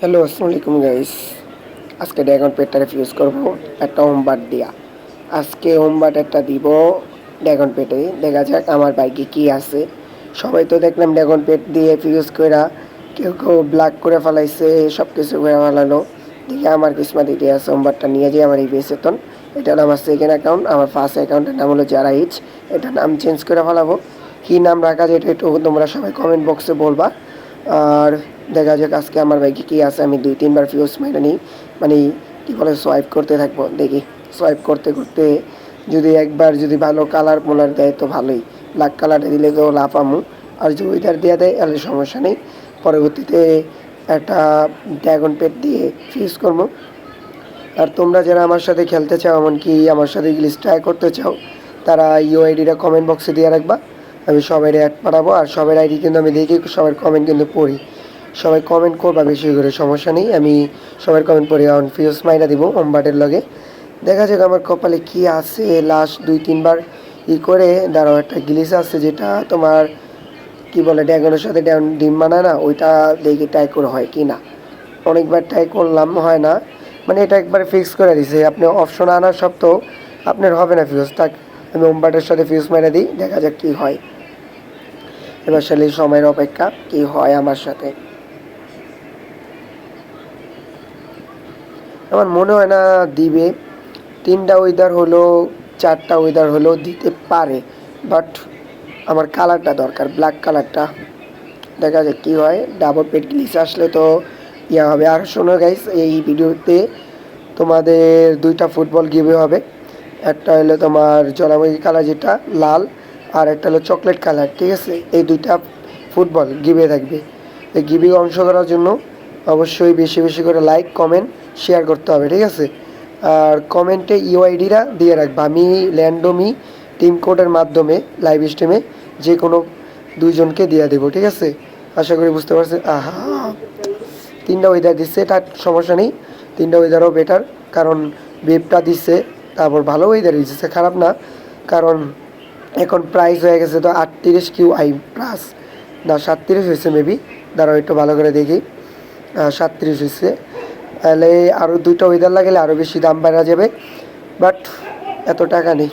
Hello, আসসালামু আলাইকুম guys. আজকে ড্রাগন পেটটা রিফিউজ করব একটা হোমবার দিয়া। আজকে হোমবার একটা দিব ড্রাগন পেটে। দেখা যাক আমার বাইকে কি আছে। সবাই তো দেখলাম ড্রাগন পেট দিয়ে ফিউজ কইরা কেউ কেউ ব্ল্যাক করে ফেলাইছে, সব কিছু করে ফেলালো। দেখি আমার কিসমত এটি আছে, হোমবারটা নিয়ে যাই আমার এই বেসেতন। এটা হলো আমার সেকেন্ড অ্যাকাউন্ট। আমার ফার্স্ট অ্যাকাউন্টের নাম হলো যারা ইচ। এটা নাম চেঞ্জ করে ফেলাবো। কী নাম রাখা যায় এটা একটু তোমরা সবাই কমেন্ট বক্সে বলবা। আর দেখা যাক আজকে আমার বাইকে কী আছে। আমি 2-3 বার ফিউজ মেরে নিই, মানে কী বলে সোয়াইপ করতে থাকবো। দেখি সোয়াইপ করতে করতে যদি একবার যদি ভালো কালার মোলার দেয় তো ভালোই, ব্ল্যাক কালারে দিলে তো লাফামু। আর যদি ওইটার দিয়ে দেয় তাহলে সমস্যা নেই, পরবর্তীতে একটা ড্রাগন পেট দিয়ে ফিউজ করবো। আর তোমরা যারা আমার সাথে খেলতে চাও, এমনকি আমার সাথে গ্লিচ ট্রাই করতে চাও, তারা ইউআইডিটা কমেন্ট বক্সে দিয়ে রাখবা। আমি সবাই অ্যাড পাঠাবো। আর সবার আইডি কিন্তু আমি দেখি, সবার কমেন্ট কিন্তু পড়ি। সবাই কমেন্ট করবা বেশি করে, সমস্যা নেই, আমি সবার কমেন্ট পড়ি। এখন ফিউজ মাইরা দিব হোমবার্টের লগে। দেখা যাক আমার কপালে কি আছে। লাস্ট 2-3 বার করে দাঁড়াও, একটা গ্লিচ আছে যেটা তোমার কি বলে ড্রাগনের সাথে ডিম বানায় না, ওইটা দেখি ট্রাই করে হয় কি না। অনেকবার ট্রাই করলাম, হয় না। মানে এটা একবারে ফিক্স করে দিছে, আপনি অপশন আনার সত্ত্বেও আপনার হবে না ফিউজটা। আমি হোমবার্টের সাথে ফিউজ মেরে দিই, দেখা যাক কী হয়। এবার সালে সময়ের অপেক্ষা কি হয় আমার সাথে। আমার মনে হয় না দিবে। 3টা ওয়েদার হলো, 4টা ওয়েদার হলো দিতে পারে, বাট আমার কালারটা দরকার, ব্ল্যাক কালারটা। দেখা যাক কী হয়। ডাবল পেট গ্লিচ আসলে তো ইয়া হবে। আর শোনো গাইস, এই ভিডিওতে তোমাদের 2টা ফুটবল গিভওয়ে হবে। একটা হলো তোমার জলাময়ী কালার যেটা লাল, আর একটা হলো চকলেট কালার, ঠিক আছে? এই 2টা ফুটবল গিভওয়ে থাকবে। এই গিভওয়ে অংশ করার জন্য অবশ্যই বেশি বেশি করে লাইক কমেন্ট শেয়ার করতে হবে, ঠিক আছে? আর কমেন্টে ইউআইডিটা দিয়ে রাখবা। আমি ল্যান্ডমি টিম কোডের মাধ্যমে লাইভ স্ট্রিমে যে কোনো 2জনকে দিয়ে দেবো, ঠিক আছে? আশা করি বুঝতে পারছি। আহা, 3টা ওয়েদার দিচ্ছে, তার সমস্যা নেই। 3টা ওয়েদারও বেটার, কারণ ওয়েবটা দিচ্ছে, তারপর ভালো ওয়েদার দিচ্ছে, খারাপ না। কারণ এখন প্রাইস হয়ে গেছে তো 38 কিউআই প্লাস, না 37 হয়েছে মেবি। দাঁড়াও একটু ভালো করে দেখি। 37 হয়েছে। তাহলে আরও 2টা ওয়েদার লাগালে আরও বেশি দাম বাড়া যাবে, বাট এত টাকা নেই।